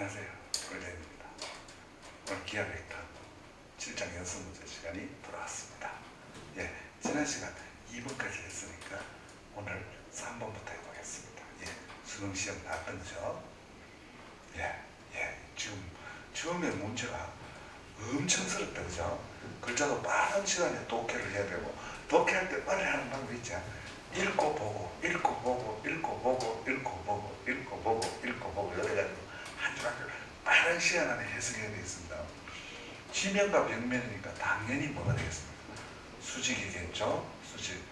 안녕하세요. 꿀잼입니다. 오늘 기하벡터 7장 연습문제 시간이 돌아왔습니다. 예, 지난 시간 2번까지 했으니까 오늘 3번부터 해보겠습니다. 예, 수능시험 다 끝죠? 지금 처음에 문제가 엄청 어렵다, 그죠? 글자도 빠른 시간에 독해를 해야 되고, 독해할 때 빨리 하는 방법이 있죠. 읽고 보고, 읽고 보고, 읽고 보고, 읽고 보고, 읽고 보고, 읽고 보고, 이래가지고 한 줄 한 줄 빠른 시간 안에 해석해야 되겠습니다. 지면과 벽면이니까 당연히 뭐가 되겠습니까? 수직이겠죠? 수직.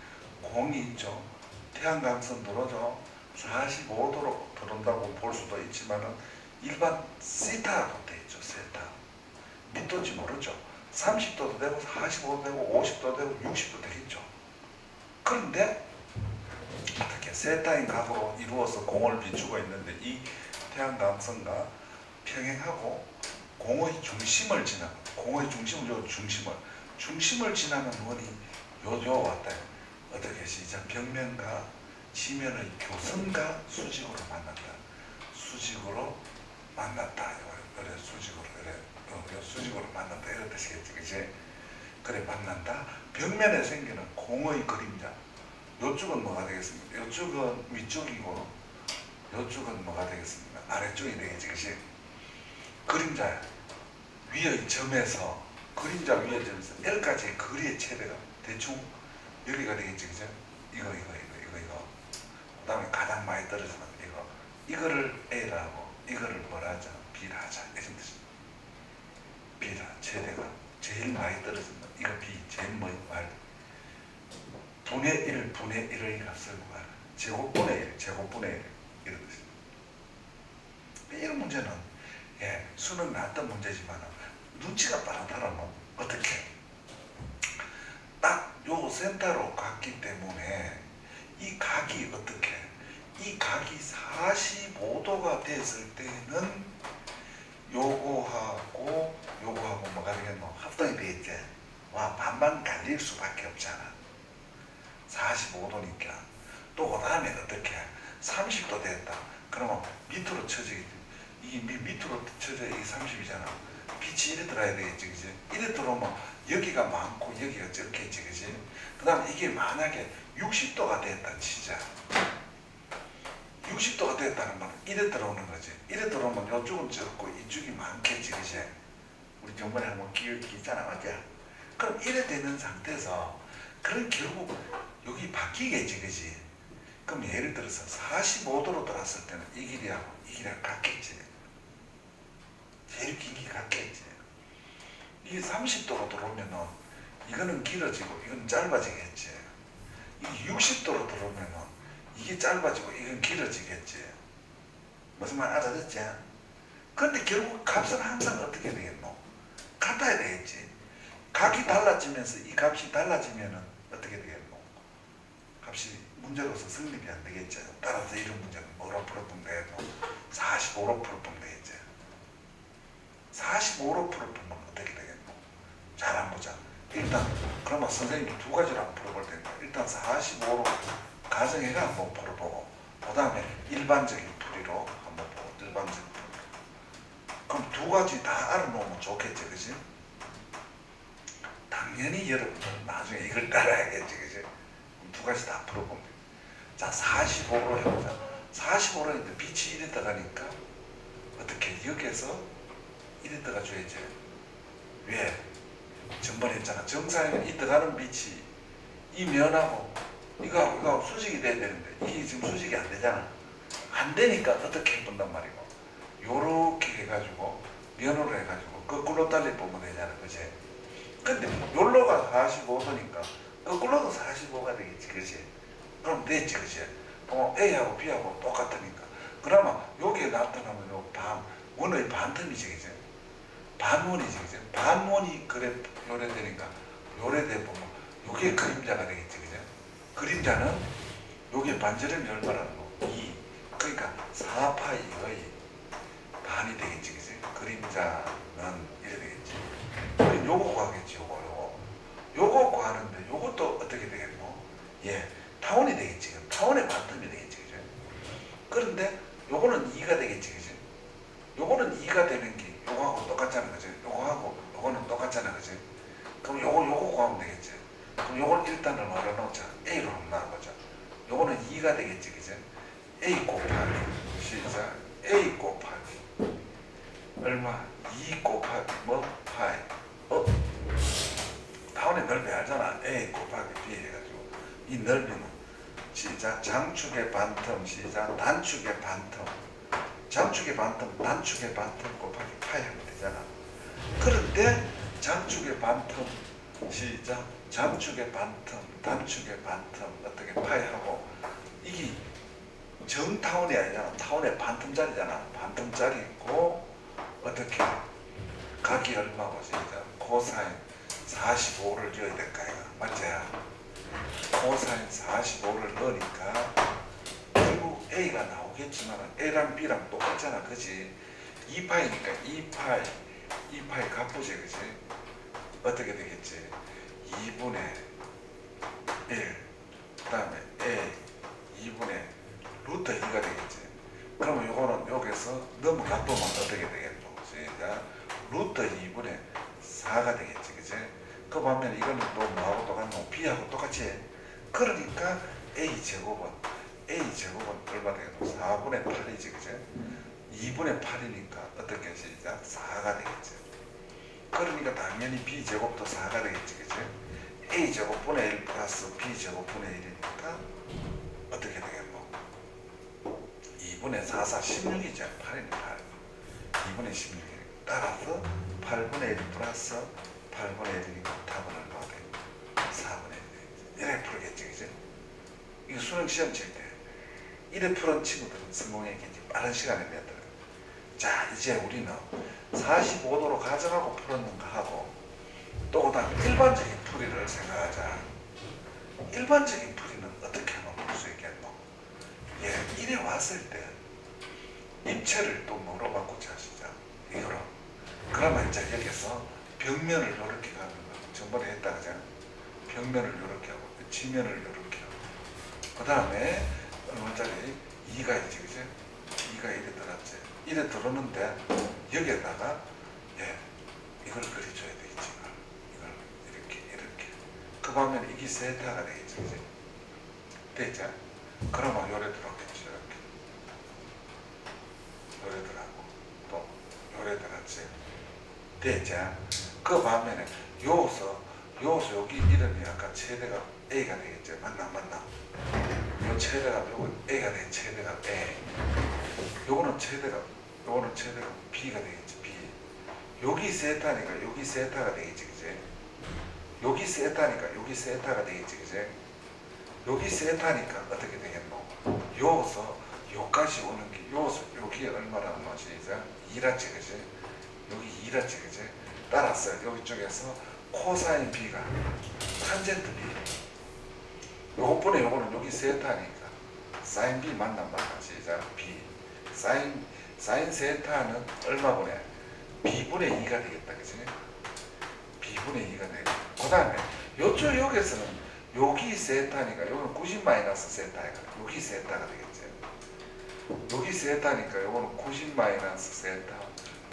공이 있죠? 태양광선 들어오죠? 45도로 들어온다고 볼 수도 있지만은 일반 세타로 되어 있죠. 세타. 밑도인지 모르죠. 30도도 되고 45도도 되고 50도도 되고 60도 되겠죠. 그런데 어떻게 세타인 각으로 이루어서 공을 비추고 있는데 이 태양광선과 평행하고 공의 중심을 지나고, 공의 중심을 지나는 원이 요 왔다. 어떻게 시작? 벽면과 지면의 교선과 수직으로 만난다. 수직으로 만났다. 그래, 수직으로 만난다. 이런 뜻이겠지, 그치? 그래, 만난다. 벽면에 생기는 공의 그림자. 요쪽은 뭐가 되겠습니까? 요쪽은 위쪽이고, 요쪽은 뭐가 되겠습니까? 아래쪽이 되겠지, 그치? 그림자 위의 점에서, 그림자 위의 점에서 L까지의 거리의 최대가 대충 여기가 되겠지, 그죠? 이거. 그 다음에 가장 많이 떨어지는 이거. 이거를 A라고, 이거를 뭐라 하자? B라 하자. 이런 뜻입니다. B라, 최대가 제일 많이 떨어진다. 이거 B, 제일 많이 분의 1, 분의 1의 값을 구하라. 제곱분의 1, 제곱분의 1. 이런 뜻입니다. 이런 문제는, 예, 수능 나왔던 문제지만 눈치가 빠른 사람은 어떻게? 딱 요 센터로 갔기 때문에 이 각이 어떻게? 이 각이 45도가 됐을 때는 요거하고 뭐가 되겠노? 합동이 되겠지? 와, 반반 갈릴 수밖에 없잖아. 45도니까. 또 그 다음에 어떻게? 30도 됐다. 그러면 밑으로 쳐지겠지. 이게 밑으로 쳐져, 이게 30이잖아. 빛이 이래 들어야 되겠지, 그지? 이래 들어오면 여기가 많고 여기가 적겠지, 그지? 그 다음에 이게 만약에 60도가 됐다 치자. 60도가 됐다는 말은 이래 들어오는 거지. 이래 들어오면 이쪽은 적고 이쪽이 많겠지, 그지? 우리 저번에 한번 기잖아, 맞지? 그럼 이래 되는 상태에서 그럼 결국 여기 바뀌겠지, 그지? 그럼 예를 들어서 45도로 들어왔을 때는 이 길이하고 이 길이랑 같겠지. 제일 긴 게 같겠지. 이게 30도로 들어오면은 이거는 길어지고 이건 짧아지겠지. 이게 60도로 들어오면은 이게 짧아지고 이건 길어지겠지. 무슨 말 알아듣지? 근데 결국 값은 항상 어떻게 되겠노? 같아야 되겠지. 각이 달라지면서 이 값이 달라지면은 어떻게 되겠노? 값이 문제로서 성립이 안 되겠죠. 따라서 이런 문제는 뭐로 풀어보면 되겠노? 45로 풀어보면 되겠지. 45로 풀어보면 어떻게 되겠노? 잘 안 보자. 일단 그러면 선생님이 두 가지로 한번 풀어볼 테니까 일단 45로 가정해가 한번 풀어보고 그 다음에 일반적인 풀이로 한번 보고 일반적인 풀이. 그럼 두 가지 다 알아놓으면 좋겠지, 그지? 당연히 여러분들은 나중에 이걸 따라야겠지, 그지? 그럼 두 가지 다 풀어보면 돼. 자, 45로 해보자. 45로 했는데 빛이 이래 들어가니까 어떻게 여기에서 이래 들어가줘야지. 왜? 전번에 했잖아. 정사에는 이 들어가는 빛이 이 면하고 이거하고 수직이 돼야 되는데 이게 지금 수직이 안 되잖아. 안 되니까 어떻게 해본단 말이고 요렇게 해가지고 면으로 해가지고 거꾸로 달리 보면 되잖아, 그치? 근데 요로가 45도니까 거꾸로도 45가 되겠지, 그치? 그럼 됐지, 그치? 그럼 A하고 B하고 똑같으니까 그러면 여기에 나타나면 요 원의 반틈이지, 그치? 반원이지, 그치? 반원이 그래 요래 되니까 요래 돼 보면 요게 그림자가 되겠지, 그치? 그림자는 요게 반지름이 얼마라는 거? 2. 그러니까 4파이의 반이 되겠지, 그치? 그림자는 이래 되겠지. 그럼 요거 구하겠지, 요거 구하는데 요것도 어떻게 되겠노? 예, 타원이 되겠지. 타원의 반틈이 되겠지, 그치? 그런데 요거는 2가 되겠지, 그치? 요거는 2가 A 곱하기 얼마? 2 곱하기 뭐? 파이. 타원의 넓이 알잖아. A 곱하기 B 해가지고 이 넓이는 시작 장축의 반텀 시작 단축의 반텀 장축의 반텀 단축의 반텀 곱하기 파이 하면 되잖아. 그런데 장축의 반텀 시작 장축의 반텀 단축의 반텀 어떻게 파이하고 이게 정타원이 아니잖아. 타원의 반텀짜리잖아. 반텀짜리고 어떻게 각이 얼마고 시작 코사인 45를 줘야 될까 이거 맞지? 코사인 45를 넣으니까 결국 A가 나오겠지만 A랑 B랑 똑같잖아. 그지? 2파이니까 2파이 값보지 그지? 어떻게 되겠지? 2분의 1 그 다음에 A 2분의 루트 2가 되겠지. 그러면 요거는 여기서 너무 값보면 어떻게 되겠노? 시작 루트 2분의 4가 되겠지. 그지? 그 반면에 이거는 또 뭐하고 똑같노? B하고 똑같이. 그러니까 A제곱은 얼마 되겠노? 4분의 8이지. 그지? 2분의 8이니까 어떻게 시작 4가 되겠지. 그러니까 당연히 B제곱도 4가 되겠지. 그지? A제곱분의 1 플러스 B제곱분의 1이니까 어떻게 되겠노? 2분의 4, 4, 16이죠. 8이네 8. 2분의 16이니까 따라서 8분의 1 플러스 8분의 1이니까 답은 얼마가 돼? 4분의 1. 이렇게 풀겠지. 그지? 이거 수능 시험 칠 때 이래 푸는 친구들은 성공했겠지. 빠른 시간에 냈더라. 자 이제 우리는 45도로 가정하고 풀었는가 하고 또 그다음 일반적인 풀이를 생각하자. 일반적인 풀이는 어떻게 하면 풀 수 있겠노? 예, 이래 왔을 때 입체를 또 뭐로 바꾸자 시작 이거로. 그러면 이제 여기서 벽면을 이렇게 가는 거 전번에 했다 그잖아. 벽면을 이렇게 하고 지면을 이렇게 하고 그 다음에 얼마짜리 2가 있지. 그지? 2가 이래 들었지. 이래 들었는데 여기에다가 예 이걸 그려줘야 되겠지. 이걸 이렇게 그 반면에 이게 세타가 되겠지. 그지? 됐죠? 그러면 요래 들어오겠지. 이렇게 요래 들어가고 또 요래 들어갔지. 됐죠? 그 반면에 요서 여기 이름이 아까 최대가 A가 되겠죠. 맞나? 요 최대가 요거 A가 되겠지. 최대가 A. 요거는 최대가 B가 되겠지. B. 여기 세타니까 여기 세타가 되겠지. 그지? 여기 세타니까 여기 세타가 되겠지. 그지? 여기 세타니까 어떻게 되겠노? 요서 요까지 오는 게 요서 여기 얼마라는 것이 이제 2라지. 그지? 여기 2라지. 그지? 따라서 여기 쪽에서 코사인 B가 탄젠트 B. 요것분에 요거는 여기 세타니까 사인 B 맞나? 시작 B. 사인 세타는 얼마분에? B분의 2가 되겠다. 그치? B분의 2가 되겠다. 그 다음에 요쪽 여기서는 여기 세타니까 요거는 90 마이너스 세타니까 여기 세타가 되겠지. 여기 세타니까 요거는 90 마이너스 세타.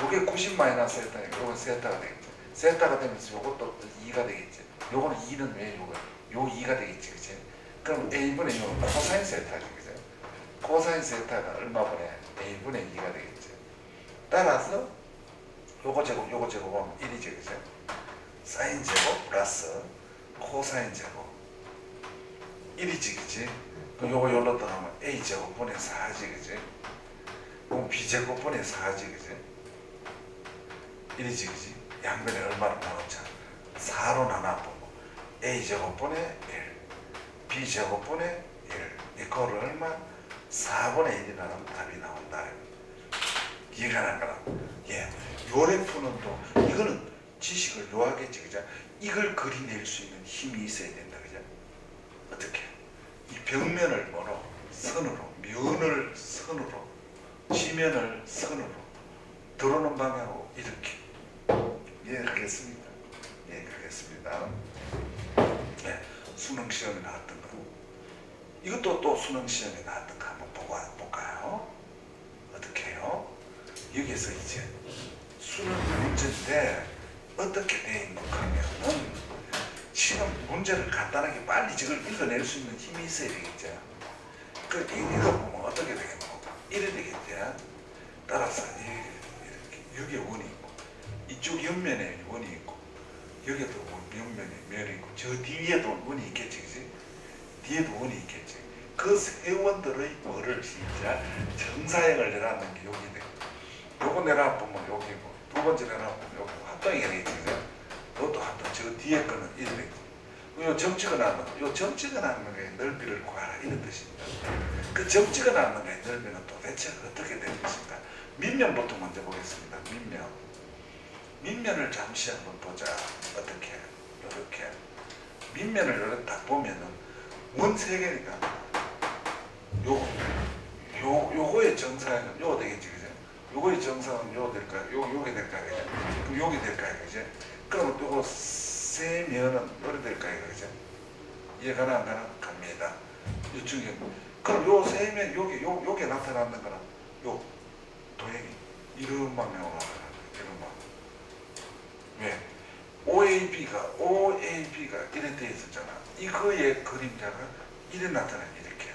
요게 90 마이너스 세타니까 요건 세타가 되겠지. 세타가 되면서 요것도 2가 되겠지. 요거는 2는 왜 요거? 요 2가 되겠지. 그치? 그럼 A분의 요는 코사인 세타지. 그치? 코사인 세타가 얼마분의 A분의 2가 되겠지. 따라서 요거 제곱하면 1이지. 그치? 사인 제곱 플러스 코사인 제곱 1이지. 그치? 그럼 요거 요로 들어가면 A제곱분의 4지. 그치? 그럼 B제곱분의 4지. 그치? 1이지. 그치? 양변에 얼마를 나눴자 4로 나눠보고 A제곱분의 1 B제곱분의 1 이거를 얼마? 4분의 1이라는 답이 나온다. 이해가 나가라. 예, 요래 푸는 또 이거는 지식을 요하겠지. 그죠? 이걸 그려낼 수 있는 힘이 있어야 된다. 그죠? 어떻게? 이 벽면을 뭐로? 선으로, 면을 선으로, 지면을 선으로 들어오는 방향으로 이렇게. 예, 알겠습니까? 예, 알겠습니다. 예, 수능 시험에 나왔던 거. 이것도 또 수능 시험에 나왔던 거 한번 볼까요? 어떻게 해요? 여기서 이제 수능 문제인데 어떻게 돼 있는가 하면은 시험 문제를 간단하게 빨리 저걸 읽어낼 수 있는 힘이 있어야 되겠죠. 그 이거 보면 어떻게 되겠노? 이래 되겠죠. 따라서 이렇게 여기에 원이 있고 이쪽 옆면에 원이 있고 여기에도 면이 있고 저 뒤에도 원이 있겠지, 그지? 뒤에도 원이 있겠지. 그 세 원들의 뭐를 진짜 정사형을 내놨는 게 여기 돼. 요거 내려보면 여기고 두 번째 내려보면 여기고 합동이 되겠지, 그죠? 이것도 합동. 저 뒤에 거는 이래 되고 요 점찍어 놨는 거, 요 점찍어 놨는 거의 넓이를 구하라 이런 뜻입니다. 그 점찍어 놨는 거의 넓이는 도대체 어떻게 되는 것인가? 밑면부터 먼저 보겠습니다. 밑면을 잠시 한번 보자. 어떻게? 이렇게 밑면을 이렇게 딱 보면은 원 세 개니까 요거의 정사는 요거 되겠지, 그죠? 요거의 정사는 요거 될까? 요게 될까, 그죠? 그럼 요게 될까요, 그죠? 그러면 요거 세 면은 요래 될까요, 그죠? 이해가 안 가나? 갑니다. 요쪽에 그럼 요 세 면 요게 나타나는 거는 요 도형이 이런 방향으로 나타나는 이런 방향. 왜? OAB가 이래 돼 있었잖아. 이거의 그림자가 이래 나타나 이렇게.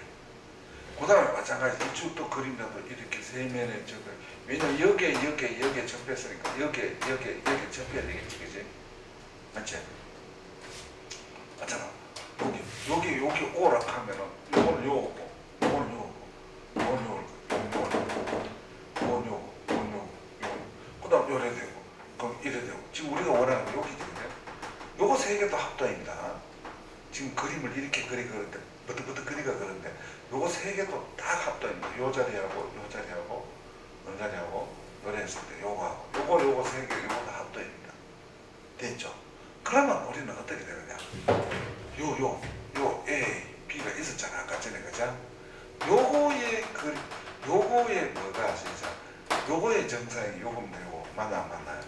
그 다음에 마찬가지 이쪽도 그림자도 이렇게 세 면에 접혀. 왜냐면 여기에 접혔으니까 여기에 접혀야 되겠지, 그지? 맞지? 맞잖아. 여기 오락하면은 요거는 요거고, 요거는 요거고, 요거는 요거고, 요거는 요거. 그 다음 요래 되고, 그럼 이래 되고. 지금 우리가 원하는 게 여기거든요. 요거 세 개도 합도입니다. 지금 그림을 이렇게 그리는데, 버뜩버뜩 그리가 그런데, 요거 세 개도 다 합도입니다. 요 자리하고, 요 자리하고, 요 자리하고, 요래 했을 때 요거하고, 요거 세 개, 요거 다 합도입니다. 됐죠? 그러면 우리는 어떻게 되느냐? 요 A, B가 있었잖아. 아까 전에, 그죠? 요거의 뭐가 진짜, 요거의 정사형이 요거면 되고, 맞나요?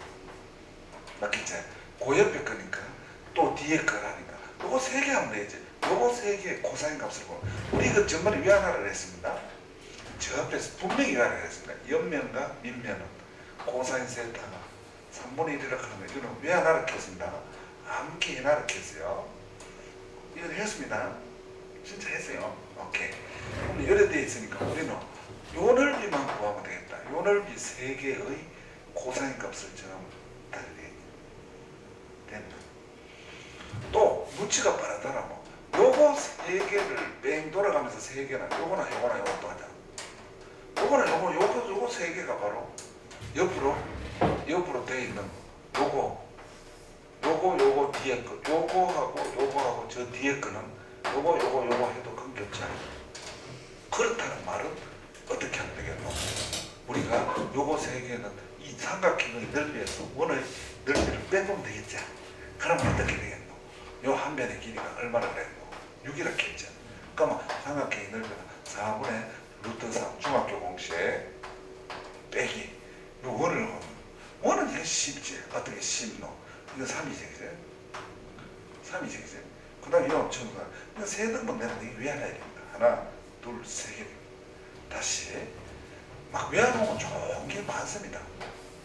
맞겠지? 그 옆에 거니까, 또 뒤에 거라니까. 요거 세 개 하면 되지. 요거 세 개의 코사인 값을 보면, 우리 그 전번에 위안화를 했습니다. 저 앞에서 분명히 위안화를 했습니다. 옆면과 밑면은 코사인 세타가 3분의 1이라고 하면, 이거는 위안화를 했습니다. 암기 인화를 했어요. 이거 했습니다. 진짜 했어요. 오케이. 그럼 이래 돼 있으니까 우리는 요 넓이만 구하면 되겠다. 요 넓이 세 개의 코사인 값을 정하면 된다. 또 무치가 빠르더라. 뭐 요거 세 개를 뺑 돌아가면서 세 개나 요거나 요것도 하자. 요거 세 개가 바로 옆으로 돼 있는 요거 뒤에 거, 요거하고 저 뒤에 거는 요거 해도 관계없지 않아. 그렇다는 말은 어떻게 하면 되겠노? 우리가 요거 세 개는 이 삼각형의 넓이에서 원의 넓이를 빼보면 되겠지. 그러면 어떻게 되겠노? 요 한 변의 길이가 얼마나 되겠노? 6이라 했죠. 그러면 삼각형의 넓이는 4분의 루트 3 중학교 공식에 빼기 요 원은 이게 쉽지. 어떻게 쉽노? 이거 3이지, 그죠? 3이지, 그죠? 그 다음에 이거 엄청 가. 이거 세 등분 내는 게 위안화야 됩니다. 하나, 둘, 세 개. 다시. 막 위안화는 좋은 게 많습니다.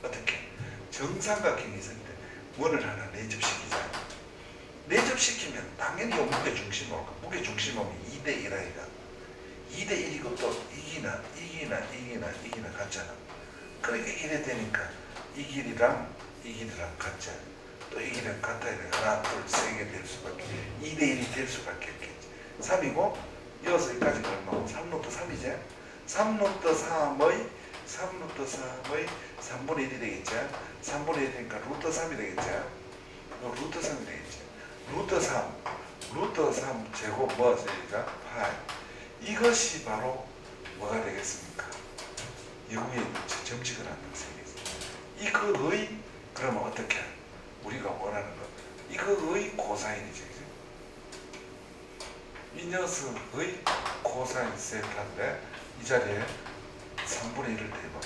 어떻게? 정삼각형이 있을 때 원을 하나 내접시키자. 내접시키면 당연히 무게 중심으로, 무게 중심은 2대 1아이가. 2대 1이고 또 이기나 같잖아. 그러니까 이래 되니까 이 길이랑 같자. 또 이 길이랑 같아야 돼. 하나, 둘, 세 개 될 수밖에. 2대 1이 될 수밖에 없겠지. 3이고, 이어서 여기까지가 얼마고? 3루트 3이지? 3루트 3의 3분의 1이 되겠지? 3분의 1이니까 루트 3이 되겠지? 루트 3이 되겠지? 루트 3 제곱 뭐였으니까? 8. 이것이 바로 뭐가 되겠습니까? 여기에 점찍어 놨는 셈이지. 이거의 그러면 어떻게? 우리가 원하는 것. 이거의 코사인이지. 이 녀석의 코사인 세타인데 이 자리에 3분의 1을 대봐.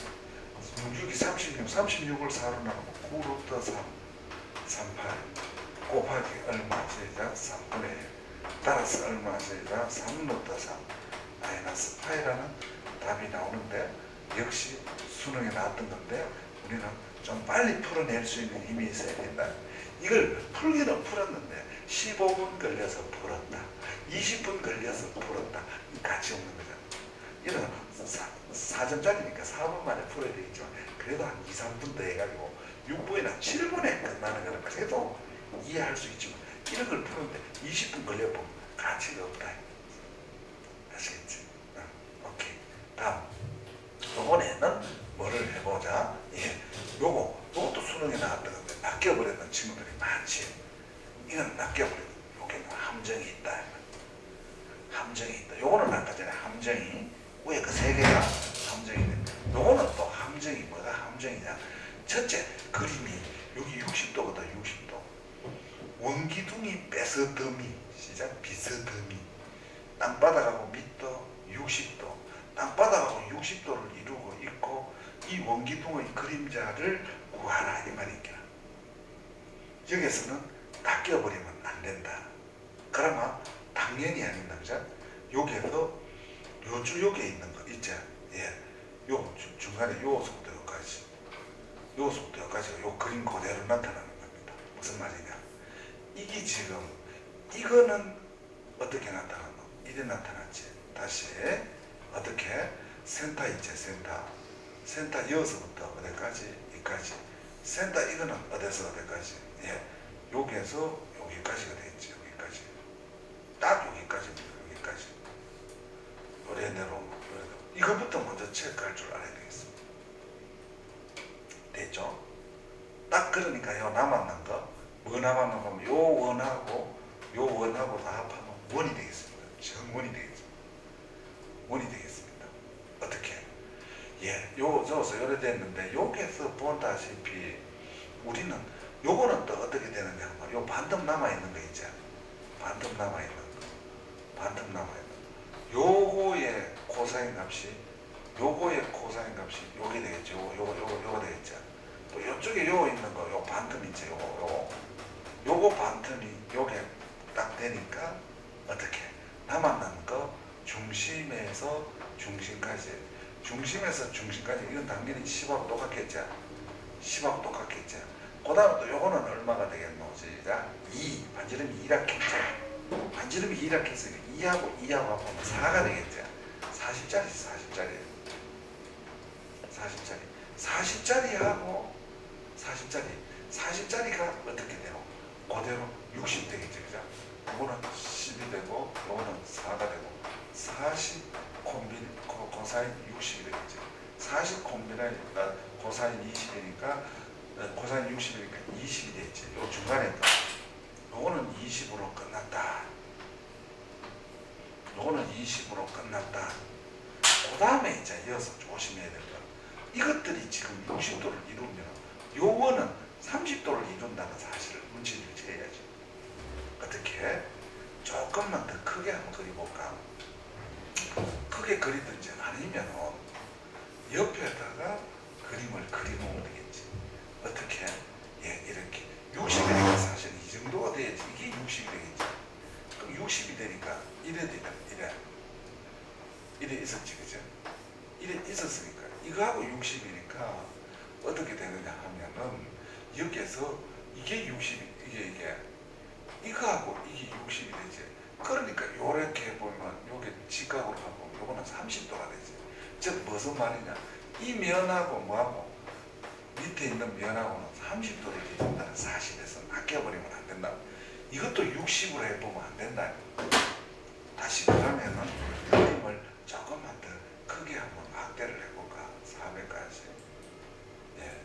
6이 36을 4로 나누고 9루트 3, 38 곱하기 얼마 제자 3분의 1 따라서 얼마 제자 3루트 3 마이너스 파이라는 답이 나오는데 역시 수능에 나왔던 건데 우리는 좀 빨리 풀어낼 수 있는 힘이 있어야 된다. 이걸 풀기는 풀었는데 15분 걸려서 풀었다. 20분 걸려서 풀었다. 같이 없는 거잖아. 이런 4점짜리니까 4분 만에 풀어야 되겠지만 그래도 한 2, 3분 더 해가지고 6분이나 7분에 끝나는 거는 그래도 이해할 수 있지만 이런 걸 푸는데 20분 걸려보면 가치가 없다. 아시겠지? 오케이. 다음. 요번에는 뭐를 해보자. 예. 요것도 수능에 나왔던 건데 낚여버렸던 친구들이 많지. 이건 낚여버렸다. 요게는 함정이 있다. 함정이 있다. 요거는 아까 전에 함정이 위에 그 세 개가 함정인데 요거는 또 함정이 뭐가 함정이냐. 첫째 그림이 여기 60도거든. 60도. 원기둥이 뺏어더미 시작 비서더미 땅바닥하고 밑도 60도 땅바닥하고 60도를 이루고 있고 이 원기둥의 그림자를 구하라 이 말이니까 여기서는 낚여버리면 안 된다. 그러면 당연히 아닌다. 그죠? 여기에서 요게 있는 거 있죠? 예. 요 중간에 요소부터 여기까지 요소부터 여기까지가 요 그림 그대로 나타나는 겁니다. 무슨 말이냐? 이게 지금 이거는 어떻게 나타났노? 이래 나타났지. 다시 어떻게 센터 있지? 센터 여기서부터 어디까지? 여기까지. 센터 이거는 어디서 어디까지? 예. 여기에서 여기까지가 되겠지. 여기까지. 딱 여기까지입니다. 여기까지. 요래 내려오면 이거부터 먼저 체크할 줄 알아야 되겠습니다. 됐죠? 딱 그러니까 요 남았는 거 뭐 남았는 거면 요 원하고 다 합하면 원이 되겠습니다. 정원이 되겠습니다. 원이 되겠습니다. 어떻게? 예, 저어서 요래 됐는데 여기에서 본다시피 우리는 요거는 또 어떻게 되느냐 하면 요 반틈 남아있는 거 있죠. 반틈 남아있는 거. 요거의 코사인 값이 요게 되겠죠. 요거 되겠죠. 또 요쪽에 요 있는 거, 요 반틈 있죠. 요거 반틈이 요게 딱 되니까 어떻게? 남았는 거 중심에서 중심까지 이건 당연히 10하고 똑같겠죠. 그 다음에 또 요거는 얼마가 되겠노? 시작. 2. 반지름이 2라 했죠. 반지름이 2라 했으니까 2하고 합하면 4가 되겠죠. 40짜리가 어떻게 되노? 그대로 60 되겠죠. 그죠? 요거는 10이 되고 요거는 4가 되고 40 코사인 60이 되겠죠. 40 콤비나니까 코사인 20이니까 코사인 60이니까 20이 되겠지. 요 중간에 요거는 20으로 끝났다. 그 다음에 이제 이어서 조심해야 될 거. 이것들이 지금 60도를 이루면 요거는 30도를 이룬다는 사실을 문제를 제해야죠. 어떻게? 조금만 더 크게 한번 그려볼까? 크게 그리든지 아니면 옆에다가 그림을 그려놓으면 되겠지. 어떻게? 예, 이렇게 60이니까 사실 이 정도가 돼야지 이게 60이 되겠지. 그럼 60이 되니까 이래 있었지. 그죠? 이래 있었으니까 이거하고 60이니까 어떻게 되느냐 하면은 여기에서 이게 60이 이거하고 이게 60이 되지. 그러니까 요렇게 보면 요게 직각으로 하고 요거는 30도가 되지. 즉 무슨 말이냐? 이 면하고 뭐하고 밑에 있는 면하고는 30도를 기준다는 사실에서 낚여버리면 안 된다. 이것도 60으로 해보면 안 된다. 다시 그러면은 그림을 조금만 더 크게 한번 확대를 해볼까? 400까지. 예,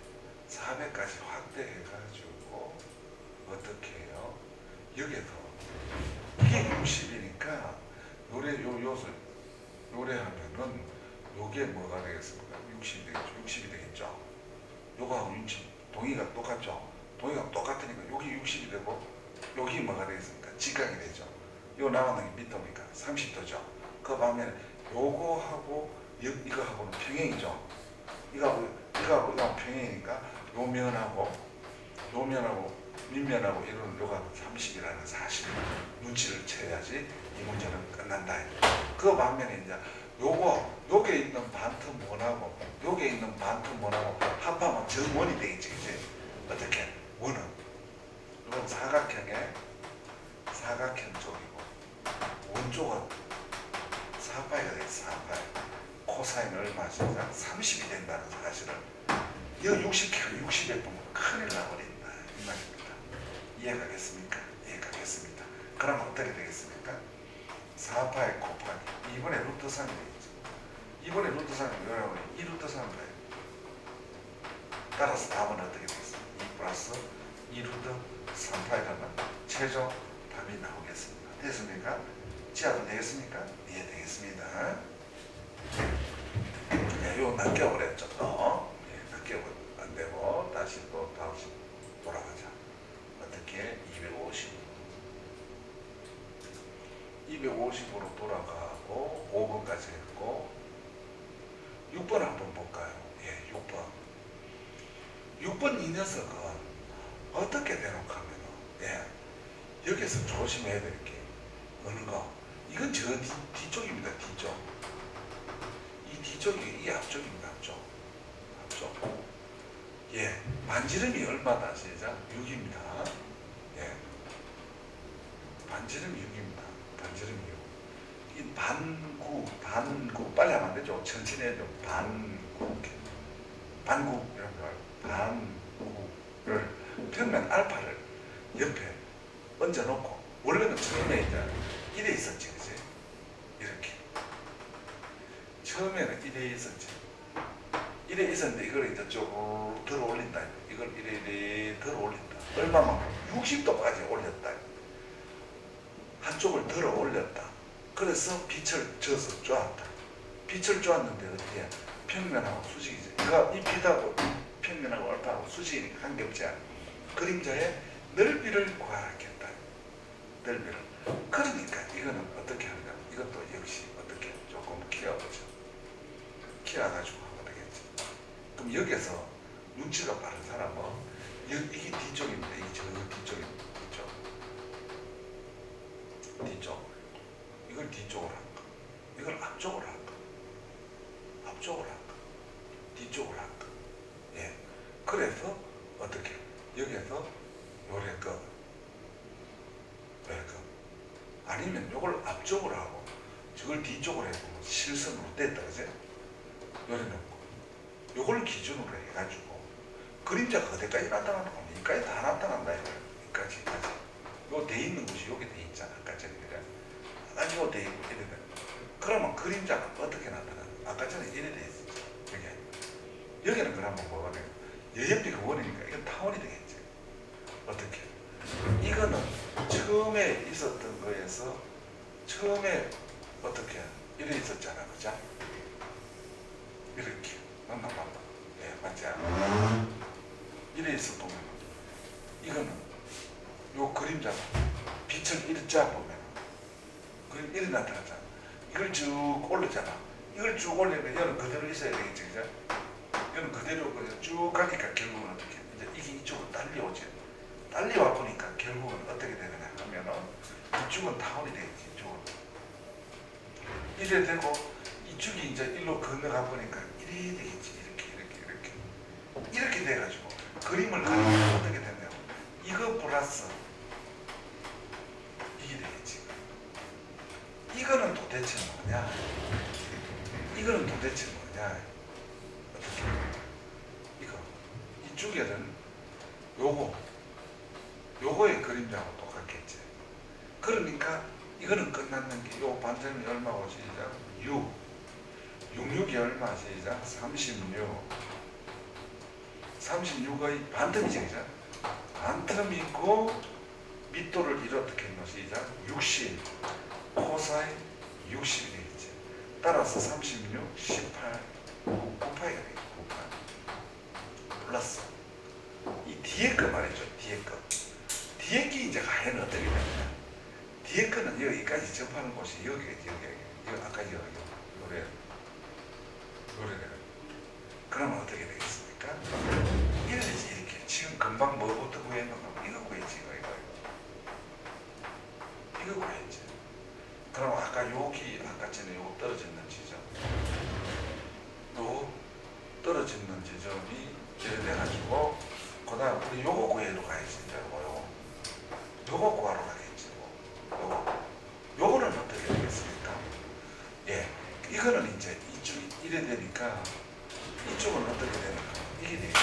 400까지 확대해가지고 어떻게 해요? 여기에서 이게 60이니까 요래 하면은 요게 뭐가 되겠습니까? 60이 되겠죠. 60이 되겠죠. 요거하고 60 동의가 똑같죠. 동의가 똑같으니까 여기 60이 되고 여기 뭐가 되겠습니까? 직각이 되죠. 요 남았는 게 밑도니까 30도죠. 그 반면에 요거하고 이거하고는 평행이죠. 이거하고 평행이니까 요 면하고 밑면하고 이런 요가 30이라는 사실을 눈치를 채야지 이 문제는 끝난다. 그 반면에 이제 요게 있는 반틈 원하고 요게 있는 반틈 원하고 합하면 정원이 되겠지. 그치? 어떻게? 원은 이건 사각형 쪽이고 원 쪽은 사파이가 되겠지. 이거 60kg, 60에 보면 큰일 나버린다. 이 말입니다. 이해가겠습니까? 이해가겠습니다. 그럼 어떻게 되겠습니까? 4파의 곱하기 2분의 루트 3이 되겠죠. 2분의 루트 3이 뭐라고 해요? 2루트 3이에요. 따라서 답은 어떻게 되겠습니까? 2 플러스 2루트 3파이라는 최종 답이 나오겠습니다. 됐습니까? 지하도 되겠습니까? 예, 되겠습니다. 네, 이거 낚여버렸죠. 예, 낚여버렸 안 되고 다시 또 다시 돌아가자. 어떻게? 250으로 돌아가고 5번까지 했고 6번 한번 볼까요? 예, 6번 이 녀석은 어떻게 대놓고 하면은 예, 여기서 조심해야 될 게 어느 거? 이건 저 뒤쪽입니다. 뒤쪽. 이 뒤쪽이 이 앞쪽입니다. 앞쪽. 예, 반지름이 얼마다? 시작. 6입니다. 예, 반지름이 6입니다. 반지름이 6. 이 반구 빨리 하면 안 되죠. 천천히 해야죠. 반구 이런 걸 반구를 평면 알파를 옆에 얹어놓고 원래는 처음에 이제 이래 있었지, 그지? 이렇게 처음에는 이래 있었지. 이래 있었는데 이걸 이제 조금 들어 올린다. 이걸 이래 들어 올린다. 얼마만큼? 60도까지 올렸다. 한쪽을 들어 올렸다. 그래서 빛을 져서 쪼았다. 빛을 쪼았는데 어떻게? 평면하고 수직이지. 이거 이 빛하고 평면하고 알파하고 수직이니까 한 겹지야. 그림자의 넓이를 구하겠다. 넓이를. 그러니까 이거는 어떻게 하느냐. 이것도 역시 어떻게 조금 키워보죠. 키워가지고 하면 되겠지. 그럼 여기서 눈치가 빠른 사람은 이게 뒤쪽입니다. 이게 저 뒤쪽입니다. 뒤쪽. 이걸 뒤쪽으로 할까? 이걸 앞쪽으로 할까? 앞쪽으로 할까? 뒤쪽으로 할까? 예. 그래서 어떻게? 여기에서 요래거 아니면 요걸 앞쪽으로 하고 저걸 뒤쪽으로 해보면 실선으로 뗐다, 그지? 요래 놓고 요걸 기준으로 해가지고 그림자가 어디까지 나타나는 거면 여기까지 다 나타난다. 여기까지 요 돼 있는 곳이 여기 돼 있잖아. 아까 전에 그래. 요 돼 있고 이래 돼. 그러면 그림자가 어떻게 나타나는? 아까 전에 이래 돼 있었죠. 여기는 그러면 뭐가 돼요? 여연비가 원이니까 이건 타원이 되겠지. 어떻게? 이거는 처음에 있었던 거에서 처음에 어떻게 이래 있었잖아, 그죠? 이렇게 맞나? 예, 맞지? 이래 있었던 거는 이거는 요 그림자가 빛을 일자 보면 그림 이래 나타나잖아. 이걸 쭉 올렸잖아. 이걸 쭉 올리면 얘는 그대로 있어야 되겠지, 그죠? 얘는 그대로 그냥 쭉 가니까 결국은 어떻게 이제 이게 이쪽으로 딸려오지. 딸려와 보니까 결국은 어떻게 되느냐 하면은 이쪽은 타원이 되겠지. 이쪽은 이래 되고 이쪽이 이제 일로 건너가 보니까 이래 되겠지. 이렇게 돼가지고 그림을 그리면 어떻게 되냐면 이거 플러스 이게 되겠지. 이거는 도대체 뭐냐? 어떻게? 이거 이쪽에는 요거의 그림자하고 똑같겠지. 그러니까 이거는 끝났는 게 요 반점이 얼마고 시작? 66이 얼마 시작? 36의 반틈이지, 그죠? 반틈이 있고 밑도를 이렇게 놓으 시작? 60 코사인 60이 되겠지. 따라서 36, 18 9파이가 되겠지. 9파 플러스 이 뒤에 거 말이죠. 뒤에 게 이제 가해는 어떻게 되느냐. 뒤에 거는 여기까지 접하는 곳이 여기 아까 요래 그러면 어떻게 되겠습니까? 이렇게 지금 금방 뭐부터 구했는가? 이거 구했지. 이거 구했지. 그럼 아까 아까 전에 요거 떨어졌는 지점 요 떨어지는 지점이 이래 돼가지고 그 다음 우리 요거 구해로 가야지. 요거 구하러 가겠지. 요거는 어떻게 되겠습니까? 예, 이거는 이제 이쪽이 이래 되니까 이쪽은 어떻게 되는가? 이게 되겠죠.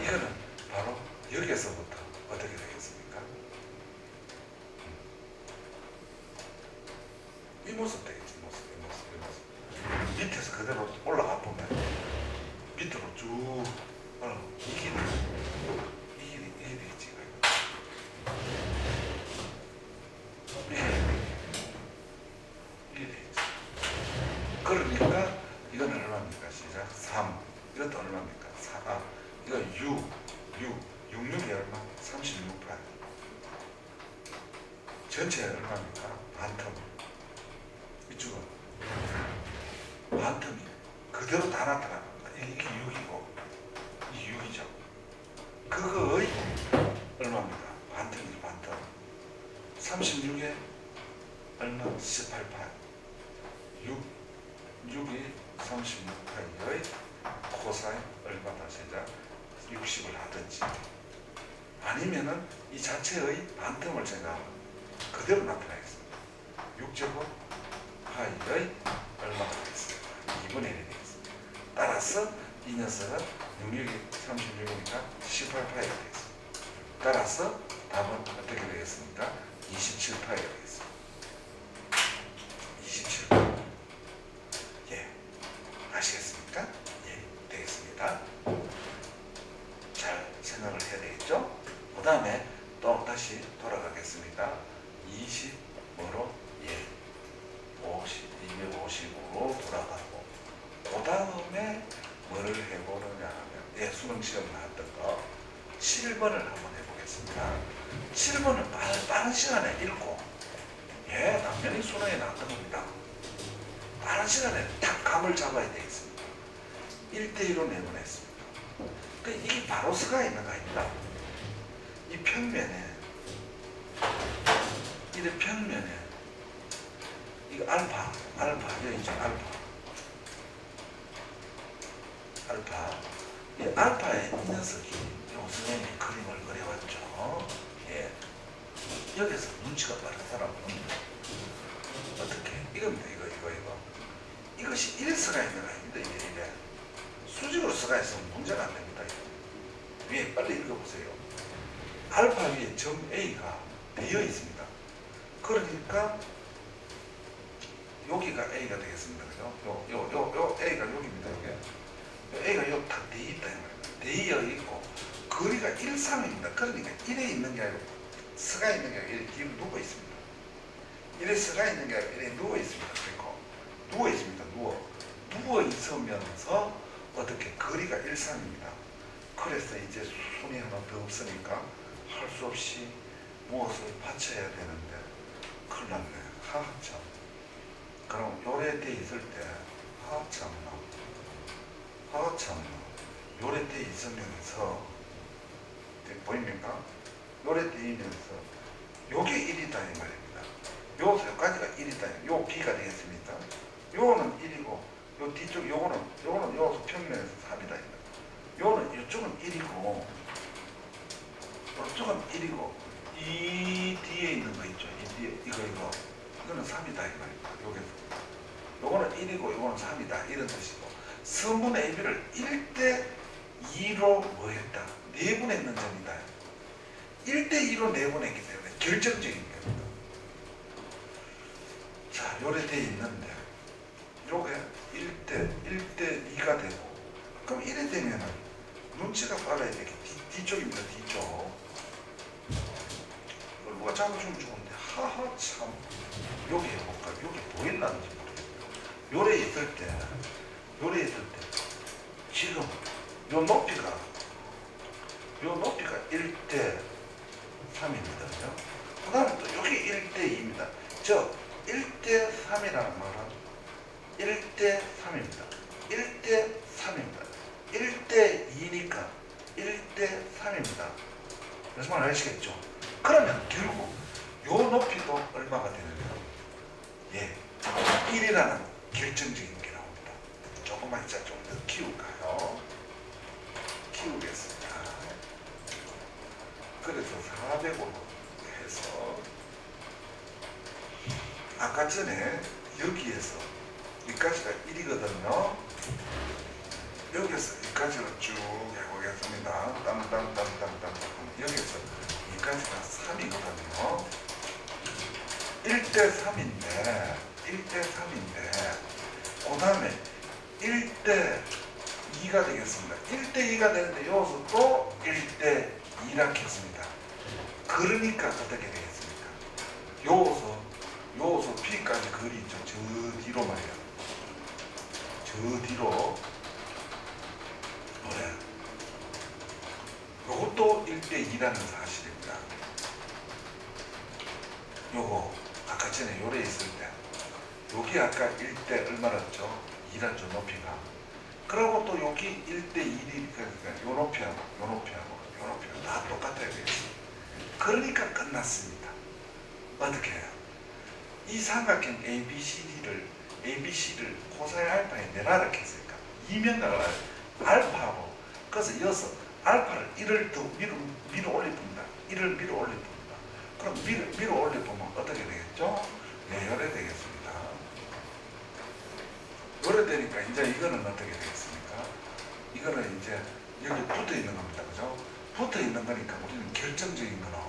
이거는 바로 여기에서부터 어떻게 되겠습니까? 이 모습 되겠지. 이 모습. 밑에서 그대로 올라가 보면 밑으로 쭉 이게 되겠지. 이게 되겠지. 그러니까 이건 얼마입니까? 시작. 3. 이것도 얼마입니까? 4. 이거 66이 얼마? 36%. 전체 얼마입니까? 반텀. 이쪽은 반텀이 그대로 다 나타납니다. 이게 6이고 이게 6이죠. 그거의 얼마입니까? 반텀이죠. 반텀. 36에 얼마? 18파이. 6이 36파이의 코사인 얼마다 세자 60을 하든지 아니면은 이 자체의 반텀을 생각하면 그대로 나타나겠습니다. 6제곱 파이의 얼마가 되겠습니까? 2분의 1이 되겠습니다. 따라서 이 녀석은 36이니까 18파이가 되겠습니다. 따라서 답은 어떻게 되겠습니까? 27파이가 되겠습니다. 27파이. 예. 아시겠습니까? 예. 되겠습니다. 잘 생각을 해야 되겠죠? 그 다음에 또 다시 돌아가겠습니다. 20 뭐로? 예. 250으로 돌아가고 그 다음에 뭐를 해보느냐 하면 예, 수능 시험 나왔던 거 7번을 한번 해보겠습니다. 7번은 빠른 시간에 읽고 예, 당연히 수능에 나왔던 겁니다. 빠른 시간에 딱 감을 잡아야 되겠습니다. 1대1로 내보냈습니다. 그러니까 이게 바로 서가 있는가 아닙니다. 이 평면에 이 평면에 이거 알파 여기 있죠. 알파 이 알파에 이 녀석이 선생님이 그림을 그려왔죠. 예. 여기서 눈치가 빠른 사람은 어떻게 이겁니다. 이것이 1서가 있는 거 아닙니다. 이래 수직으로 서가 있으면 문제가 안 됩니다. 위에 빨리 읽어보세요. 알파 위에 점 A가 되어 있습니다. 그러니까 여기가 A가 되겠습니다. 그죠? 요 A가 여기입니다. 이게. A가 여기 딱 되어 있다. 되어 있고, 거리가 1, 3입니다. 그러니까 1에 있는 게 아니고, 서가 있는 게 아니고, 이렇게 뒤로 누워 있습니다. 1에 서가 있는 게 아니고, 1에 누워 있습니다. 그리고, 누워 있습니다. 누워 있으면서, 어떻게, 거리가 1, 3입니다. 그래서 이제 손이 하나 더 없으니까, 할 수 없이 무엇을 받쳐야 되는데, 큰일 났네. 참. 그럼 요래 돼 있을 때 참나 요래 돼 있으면서 보입니까? 요래 돼 있으면서 요게 1이다 이 말입니다. 요까지가 1이다. 요 B가 되겠습니까? 요거는 1이고 요 뒤쪽 요거는 요 평면에서 3이다. 요는 이쪽은 1이고 이쪽은 1이고 이 뒤에 있는 거 있죠. 이 뒤에 이거는 3이다 이 말입니다. 요거는 1이고 요거는 3이다 이런 뜻이고 선분 AB를 1대2로 뭐 했다? 내분했는 점이다. 1대2로 내분했기 때문에 결정적인 겁니다. 자, 요래 돼 있는데 요게 1대2가 되고 그럼 이래 되면은 눈치가 빨라야 되겠 뒤쪽입니다. 뒤쪽 이걸 누가 잡아주면 좋은데 하하 참 여기 해볼까? 여기 보일라는지 모르겠어요. 요래 있을 때 지금 요 높이가 1대 3입니다. 그 다음에 또 여기 1대 2입니다. 저 1대 3이라는 말은 1대 3입니다. 1대 3입니다. 1대 2니까 1대 3입니다. 무슨 말 아시겠죠? 그러면 결국 요 높이도 얼마가 되느냐? 예, 1이라는 결정적인 게 나옵니다. 조금만 좀 더 키울까요? 키우겠습니다. 그래서 400으로 해서 아까 전에 여기에서 여기까지가 1이거든요. 여기에서 여기까지를 쭉 하고 보겠습니다. 땅땅땅땅땅 여기서 여기까지가 3이거든요. 1대 3인데 그 다음에 1대 2가 되겠습니다. 1대 2가 되는데 여기서 또 1대 2라 했습니다. 그러니까 어떻게 되겠습니까? 여기서 B까지 거리 있죠. 저 뒤로 말이야. 저 뒤로 그래. 요것도 1대 2라는 사실입니다. 요거 아까 전에 요래 있을 때 여기 아까 1대 얼마였죠? 2란 저 높이가. 그리고 또 여기 1대 1이니까 요 높이하고 요 높이하고 요 높이하고 다 똑같아야 되겠습니다. 그러니까 끝났습니다. 어떻게 해요? 이 삼각형 ABC를 코사인 알파에 내라라 했으니까 이면각을 알파하고 그래서 여기서 알파를 1을 더 밀어 올려봅니다. 1을 밀어 올려봅니다. 그럼 밀어 올려보면 어떻게 되겠죠? 네, 요래 되겠습니다. 요래 되니까 이제 이거는 어떻게 되겠습니까? 이거는 이제 여기 붙어 있는 겁니다. 그죠? 붙어 있는 거니까 우리는 결정적인 거는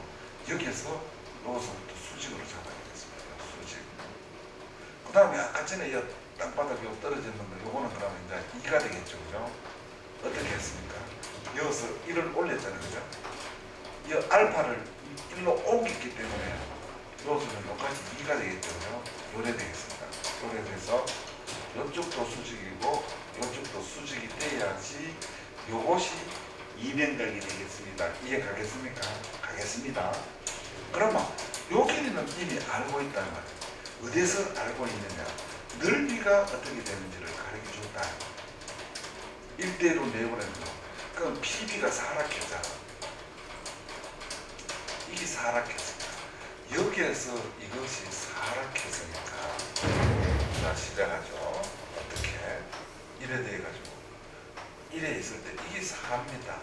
여기에서 여기서부터 수직으로 잡아야 되겠습니다. 수직. 그 다음에 아까 전에 땅바닥에 떨어지는 거 요거는 그러면 이제 2가 되겠죠. 그죠? 어떻게 했습니까? 여기서 1을 올렸잖아요. 그죠? 이 알파를 1로 옮겼기 때문에 여기서는 똑같이 2가 되겠죠. 그죠? 요래 되겠습니다. 요래 돼서 이쪽도 수직이고 이쪽도 수직이 돼야지 요것이 이면각이 되겠습니다. 이해 가겠습니까? 가겠습니다. 그러면 요 길이는 이미 알고 있다는 말이에요. 어디서 알고 있느냐? 넓이가 어떻게 되는지를 가르쳐 줬다. 1대1로 내보내는 거. 그럼 PB가 사락했잖아. 이게 사락했으니까. 여기에서 이것이 사락했으니까. 자, 시작하죠. 어떻게? 이래 돼가지고. 이래 있을 때 이게 4입니다.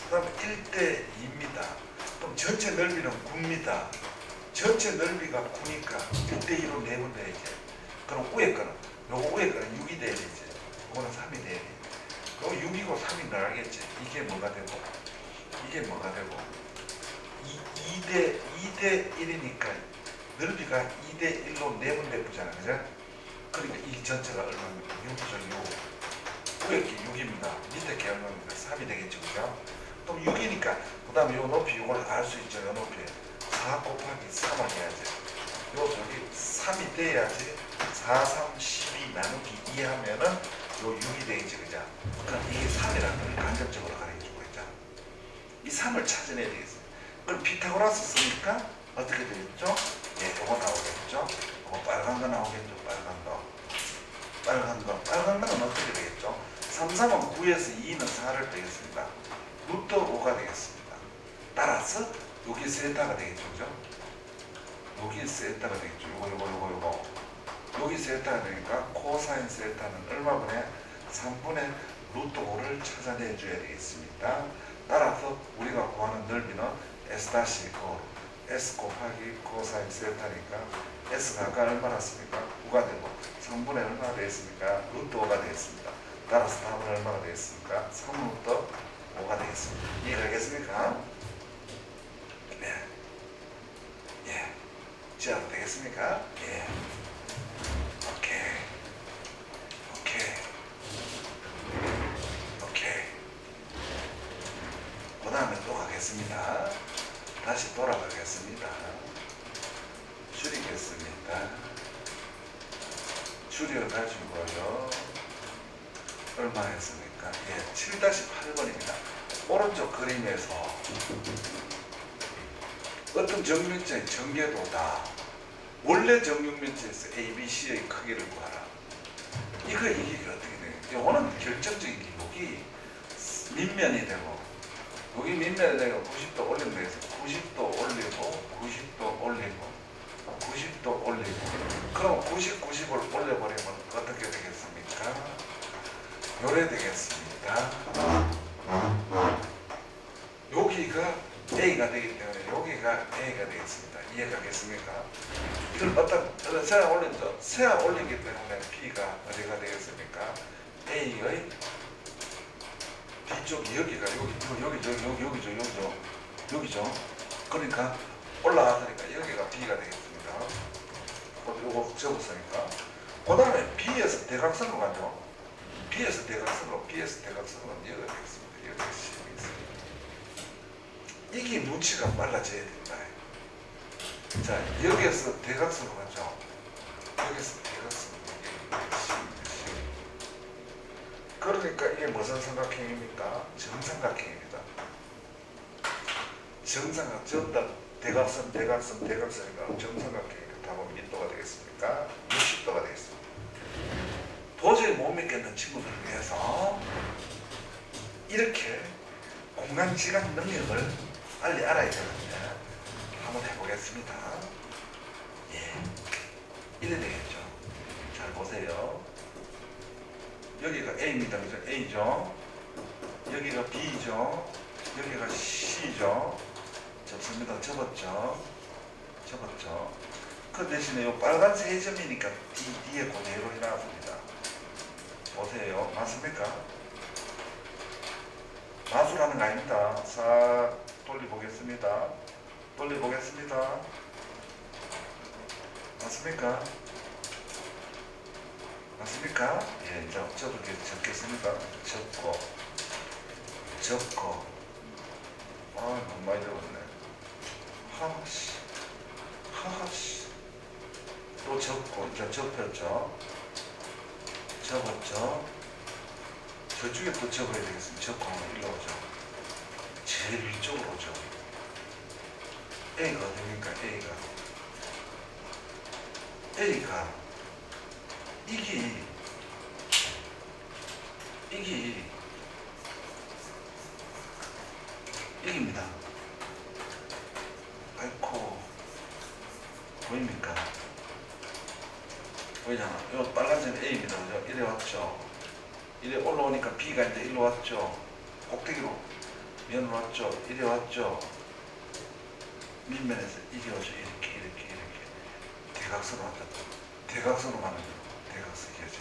그 다음에 1대 2입니다. 그럼 전체 넓이는 9입니다. 전체 넓이가 9니까 1대 2로 내보내야지. 그럼 위에 거는, 요거 위에 거는 6이 돼야 되지. 요거는 3이 돼야 돼. 그럼 6이고 3이 나가겠지. 이게 뭐가 되고, 이게 뭐가 되고. 2대 1이니까 넓이가 2대 1로 내보내보잖아. 그죠? 그러니까 이 전체가 얼마입니까? 6이죠, 6. 위에 게 6입니다. 밑에 게 얼마입니까? 3이 되겠죠. 그죠? 그럼 6이니까, 그 다음에 요 높이, 요걸 알 수 있죠. 요 높이. 4 곱하기 3을 해야지. 여기 3이 돼야지. 4, 3, 12 나누기 2 하면은 요 6이 되겠지. 그죠? 그럼 이게 3이라는 걸 간접적으로 가르쳐주고 있잖아. 이 3을 찾아내야 되겠어. 그럼 피타고라스 쓰니까 어떻게 되겠죠? 예, 요거 나오겠죠? 요거 빨간 거 나오겠죠? 빨간 거는 어떻게 되겠죠? 3, 3은 9에서 2는 4를 빼겠습니다. 루트 5가 되겠습니다. 따라서 여기 세타가 되겠죠. 그죠? 여기 세타가 되겠죠. 요거. 여기 세타가 되니까 코사인 세타는 얼마분의 3분의 루트 5를 찾아내 줘야 되겠습니다. 따라서 우리가 구하는 넓이는 S-고 S 곱하기 코사인 세타니까 S가 아까 얼마나 씁니까? 9가 되고 3분의 얼마나 되겠습니까? 루트 5가 되겠습니다. 따라서 답은 얼마나 되겠습니까? 3루트 5가 되겠습니다. 이해가겠습니까? 네. 예. 지어도 되겠습니까? 예. 오케이. 그 다음에 또 가겠습니다. 다시 돌아가겠습니다. 줄이겠습니다. 줄여가지고요. 얼마 했습니까? 예, 7-8번입니다. 오른쪽 그림에서 어떤 정육면체의 전개도다. 원래 정육면체에서 ABC의 크기를 구하라. 이게 어떻게 돼요? 이거는 결정적인 게 여기 밑면이 되고 여기 밑면이 되고 90도 올리면 되겠어요. 90도 올리고 90도 올리고 90도 올리고 그럼 90을 올려버리면 어떻게 되겠습니까? 요래 되겠습니다. 여기가 A가 되기 때문에 여기가 A가 되겠습니다. 이해가겠습니까? 이걸 어떤 세아 올리죠? 세아 올리기 때문에 B가 어디가 되겠습니까? A의 뒤쪽이 여기가 여기죠. 그러니까 올라가니까 여기가 B가 되겠습니다. 요거 접었으니까. 그 다음에 B에서 대각선으로 가죠. B에서 대각선으로 여기가 되겠습니다. 여기가 C가 있습니다. 이게 눈치가 빨라져야 된다. 자, 여기에서 대각선으로 가죠. 여기서 대각선으로 그러니까 이게 무슨 삼각형입니까? 정삼각형입니다. 대각선이니까 정삼각형이니까 답은 몇 도가 되겠습니까? 60도가 되겠습니다. 도저히 못 믿겠는 친구들을 위해서 이렇게 공간시간 능력을 빨리 알아야 되는데 한번 해보겠습니다. 예, 이래 되겠죠. 잘 보세요. 여기가 A입니다. 그죠? A죠. 여기가 B죠. 여기가 C죠. 접습니다. 접었죠. 그 대신에 이 빨간색 해점이니까 D에 그대로 해놨습니다. 보세요. 맞습니까? 마술하는 거 아닙니다. 싹 돌려보겠습니다. 맞습니까? 예, 이제 적겠습니다. 접고. 너무 많이 들었네. 하하씨. 또 접고, 이제 접었죠. 저쪽에 또 접어야 되겠습니다. 접고 하면 일로 오죠. 제일 위쪽으로 오죠. A가 어딥니까? A가 이깁니다. 아이코 보입니까? 보이잖아. 이거 빨간색 A입니다. 그죠? 이래 왔죠. 이래 올라오니까 B가 이제 일로 왔죠. 꼭대기로 면으로 왔죠. 이래 왔죠. 밑면에서 이리 오죠. 이렇게 대각선으로 왔다. 대각선으로 가는 거. 대각선이죠.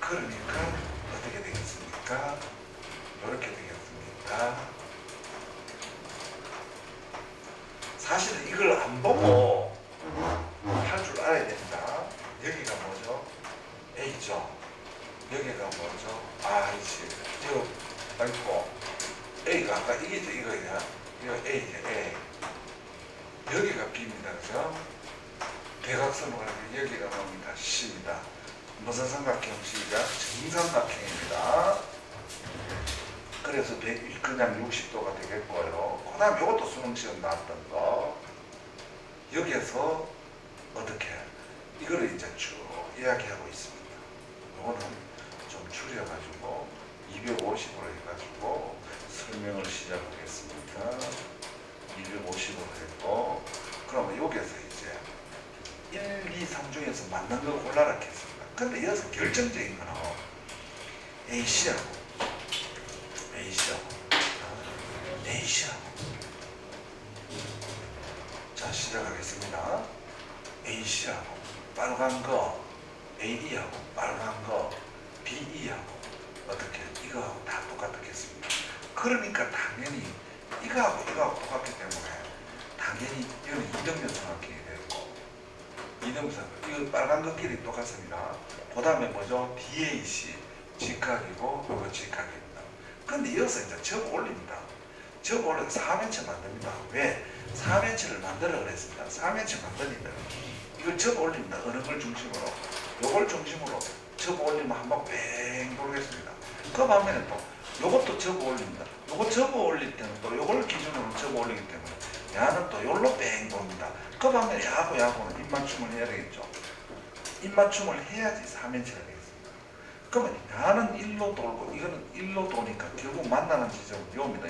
그러니까 어떻게 되겠습니까? 이렇게 되겠습니다. 사실은 이걸 안 보고 할 줄 알아야 됩니다. 여기가 뭐죠? A죠. 여기가 뭐죠? 이거 아이고 A가 아까 이게죠. 이거 A죠. A. 여기가 B입니다. 그죠? 대각선으로 가면 여기가 뭡니까? C입니다. 무슨 삼각형? C가 정삼각형입니다. 그래서 그냥 60도가 되겠고요. 그 다음 이것도 수능시험 나왔던 거. 여기에서 어떻게 이거를 이제 쭉 이야기하고 있습니다. 이거는 좀 줄여가지고 250으로 해가지고 설명을 시작하겠습니다. 250으로 했고, 그러면 여기에서 이제 1, 2, 3 중에서 맞는 걸 골라라 했습니다. 근데 여기서 결정적인 거는 A씨하고 자, 시작하겠습니다. A씨하고 빨간 거, AD하고 빨간 거, BE하고 어떻게 이거하고 다 똑같겠습니다. 그러니까 당연히 이거하고 똑같기 때문에 당연히 이거는 이등변 삼각형이 되고, 이거 빨간 것끼리 똑같습니다. 그 다음에 뭐죠? DAC 직각이고 이거 직각입니다. 근데 여기서 이제 접어 올립니다. 접어 올려서 4면체 만듭니다. 왜? 4면체를 만들어 그랬습니다. 4면체 만드니까 이걸 접어 올립니다. 어느 걸 중심으로? 요걸 중심으로 접어 올리면 한 번 뺑 돌겠습니다. 그 반면에 또 요것도 접어 올립니다. 요거 접어 올릴 때는 또 요걸 기준으로 접어 올리기 때문에 야는 또 요로 뺑 돕니다. 그 반면에 야하고는 입맞춤을 해야 되겠죠. 입맞춤을 해야지 4면체가 되겠습니다. 그러면 야는 1로 돌고 이거는 1로 도니까 결국 만나는 지점은 요입니다.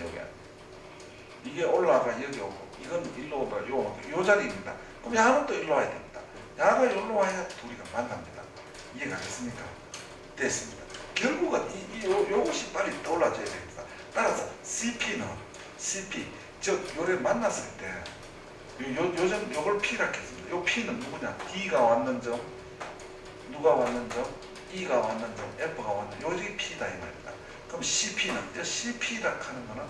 이게 올라가 여기 오고 이건 1로 오다가 요 자리입니다. 그럼 야는 또 1로 와야 됩니다. 야가 여기로 와야 둘이가 만납니다. 이해가겠습니까? 됐습니다. 결국은 요것이 빨리 떠올라져야 됩니다. 따라서 CP는 요래 만났을 때 요걸 P라 했습니다. 요 P는 누구냐? D가 왔는 점, 누가 왔는 점, E가 왔는 점, F가 왔는 점, 요게 P다 이 말입니다. 그럼 그럼 CP는 CP라 하는 거는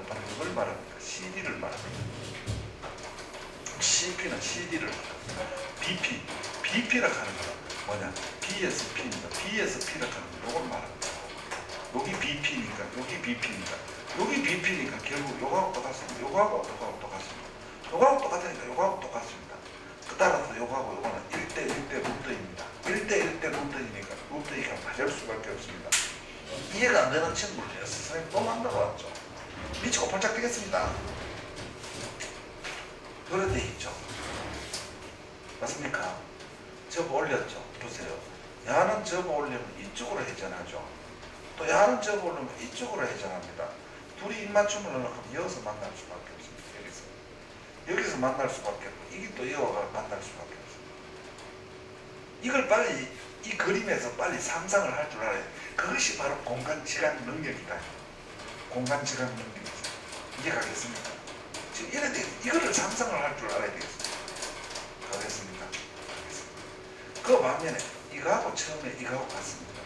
바로 이걸 말합니다. CD를 말합니다. CP는 CD를 말합니다. BP라 하는 거는 뭐냐? BSP입니다. BSP라 하는 거 이걸 말합니다. 여기 BP니까 결국 요거하고 똑같습니다. 요거하고 똑같습니다. 요거하고 똑같으니까 요거하고 똑같습니다. 따라서 요거하고 요거는 1대1대 루트입니다. 1대1대 루트이니까 루트이가 맞을 수밖에 없습니다. 이해가 안 되는 친구들 선생님 또 만나고 왔죠. 미치고 팔짝 되겠습니다. 그래 돼 있죠. 맞습니까? 접어 올렸죠. 보세요. 야는 접어 올리면 이쪽으로 회전하죠. 또 야는 접어 올리면 이쪽으로 회전합니다. 둘이 입맞춤을 하려면 여기서 만날 수밖에 없습니다. 여기서 만날 수밖에 없고 이게 또 여기와 만날 수밖에 없습니다. 이걸 빨리 이 그림에서 빨리 상상을 할 줄 알아야 돼. 그것이 바로 공간지각 능력이다. 공간지각 능력이죠. 이해가겠습니까? 지금 이래 돼 이거를 상상을 할 줄 알아야 되겠습니다. 가겠습니까? 가겠습니다. 그 반면에 이거하고 처음에 이거하고 같습니다.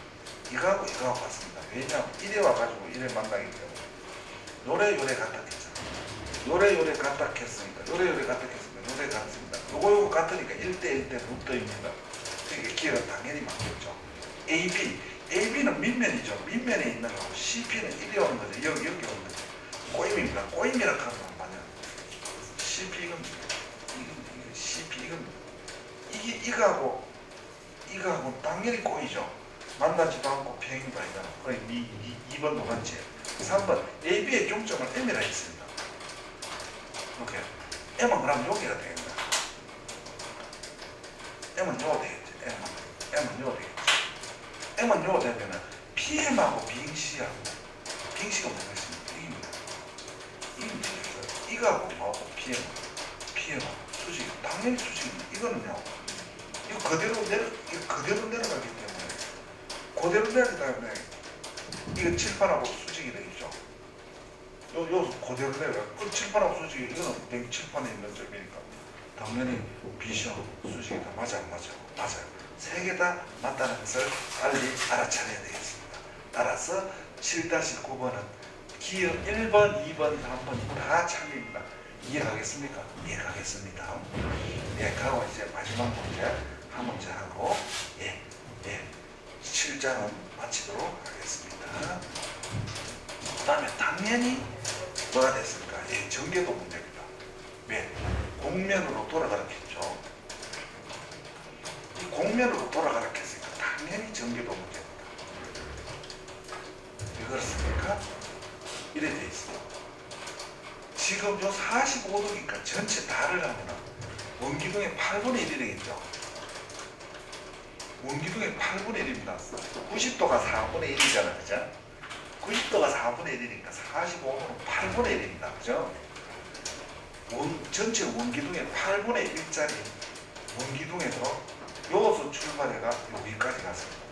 이거하고 같습니다. 왜냐하면 이래 와가지고 이래 만나기 때문에 요래 같다 했잖아요. 요래 같다 했으니까 요래 같습니다. 요거 같으니까 1대1대 루트입니다. 그러니까 기회가 당연히 맞겠죠. AB는 밑면이죠. 밑면에 있는 거고 CP는 이리 오는 거죠. 여기 오는 거죠. 꼬임입니다. 꼬임이라고 하면 뭐냐? CP 이겁니다. CP 이겁니다. 이거하고 당연히 꼬이죠. 만나지도 않고 평행도 아니잖아. 그래 2번 두 번째. 3번 AB의 중점을 M이라 했습니다. 오케이. M은 그럼 여기가 되겠다. M은 요거 되겠지. M은 요거 되겠지. M은 요거 되면은 PM하고 빙시하고 빙시가 뭐겠습니까? 이깁니다. 이거하고 뭐하고 PM하고 수직. 당연히 수직입니다. 이거는요. 이거 그대로 내려가기 때문에 그대로 내려가기 때문에 이거 칠판하고 수직이 되겠죠. 요 그대로 내려가. 그 칠판하고 수직이 이거는 칠판에 있는 점이니까 당연히 B시하고 수직이 다 맞아요. 세 개 다 맞다는 것을 빨리 알아차려야 되겠습니다. 따라서 7-9번은 기억 1번, 2번, 3번이 다 참입니다. 이해가겠습니까? 이해가겠습니다. 예, 그리고 이제 마지막 문제 한 문제 하고 7장은 마치도록 하겠습니다. 그 다음에 당연히 뭐가 됐습니까? 예, 전개도 문제입니다. 왜? 공면으로 돌아가라 했죠. 이 공면으로 돌아가라 했으니까 당연히 전개도 문제입니다. 왜 그렇습니까? 이래 돼 있어요. 지금 요 45도니까 전체 다를 하면은 원기둥의 8분의 1이 되겠죠. 원기둥의 8분의 1입니다. 90도가 4분의 1이잖아. 그죠? 90도가 4분의 1이니까 45도는 8분의 1입니다. 그죠? 전체 원기둥의 8분의 1짜리 원기둥에서 여기서 출발해가 여기까지 갔습니다.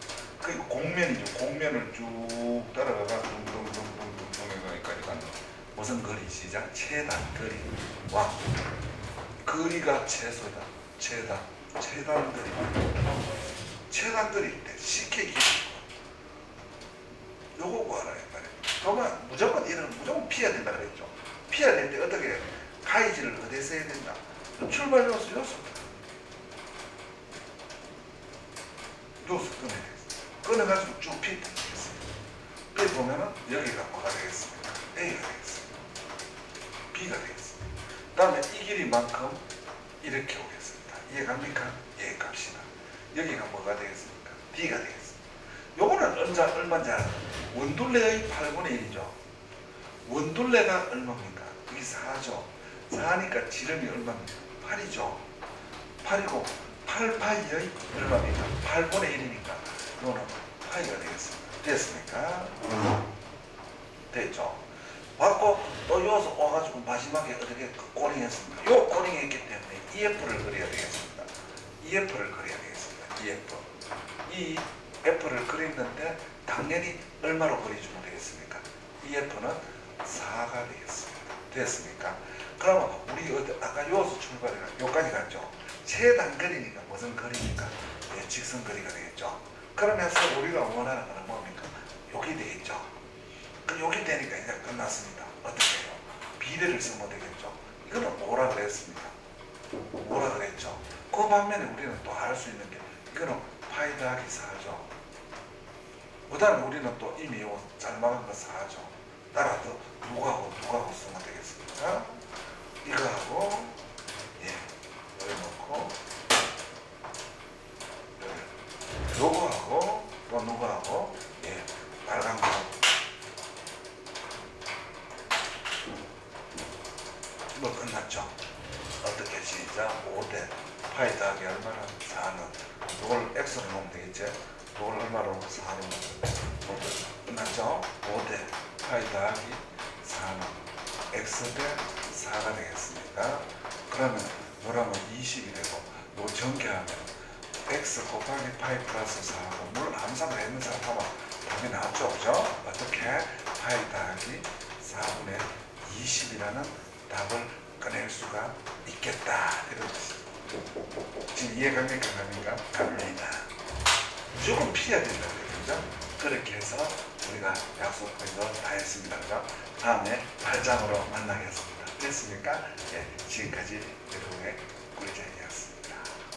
그리고 공면이죠. 공면을 쭉 따라가가 둥둥둥둥둥 여기까지 가는 무슨 거리 시작? 최단 거리. 와. 거리가 최소다. 최단 거리. 최단 거리일 때 쉽게 이기는 거. 요거 구하라 했말이에요. 그러면 무조건 이런 무조건 피해야 된다 그랬죠. 피해야 되는데 어떻게 가이지를 어디서 해야 된다? 출발 요소 꺼내야 되겠습니다. 꺼내가지고 쭉 피해 되겠습니다. 피해 보면은 여기가 뭐가 되겠습니까? A가 되겠습니다. B가 되겠습니다. 그 다음에 이 길이만큼 이렇게 오겠습니다. 이해갑니까? 예, 갑시다. 여기가 뭐가 되겠습니까? D가 되겠습니다. 요거는 얼마인지 알아요? 원둘레의 8분의 1이죠. 원둘레가 얼마입니까? 이게 4죠. 4니까 지름이 얼마입니까? 8이죠. 8이고 8파이의 얼마입니까? 8분의 1이니까 이거는 파이가 되겠습니다. 됐습니까? 됐죠? 받고 또 여기서 와가지고 마지막에 어떻게 꼬링했습니까? 요 꼬링했기 때문에 EF를 그려야 되겠습니다. EF를 그려야 되겠습니다. EF. 이 F를 그렸는데 당연히 얼마로 그려주면 되겠습니까? EF는 4가 되겠습니다. 됐습니까? 그러면 우리 아까 여기서 출발해가 여기까지 갔죠. 최단 거리니까 무슨 거리입니까? 예, 직선 거리가 되겠죠. 그러면서 우리가 원하는 거는 뭡니까? 여기 되겠죠. 여기 되니까 이제 끝났습니다. 어떻게 해요? 비례를 쓰면 되겠죠. 이거는 뭐라 그랬습니다. 뭐라 그랬죠. 그 반면에 우리는 또 알 수 있는 게 이거는 파이 더하기 4죠. 그 다음에 우리는 또 이미 요 짤막한 거 4죠. 따라서 누가하고 쓰면 되겠습니까? 이거하고 여기 놓고 여기 요거하고 또 누구하고 빨간 거 뭐 끝났죠. 어떻게 시작 5대 파이 더하기 얼마나 4는 이걸 x로 놓으면 되겠지. 이걸 얼마로 4로 놓으면 끝났죠. 5대 파이 더하기 4는 x 대 4가 되겠습니다. 그러면 뭐라면 20이 되고 요 전개하면 x 곱하기 파이 플러스 4하고 물론 함수를 했는 사람 하면 답이 나왔죠. 그죠? 어떻게 파이 더하기 4분의 20이라는 답을 꺼낼 수가 있겠다. 이런 것이죠. 지금 이해갑니까? 갑니다. 조금 피해야 된다. 그죠? 그렇게 해서 우리가 약속한 거 다 했습니다. 그죠? 다음에 8장으로 만나겠습니다. 됐습니까? 지금까지 여러분의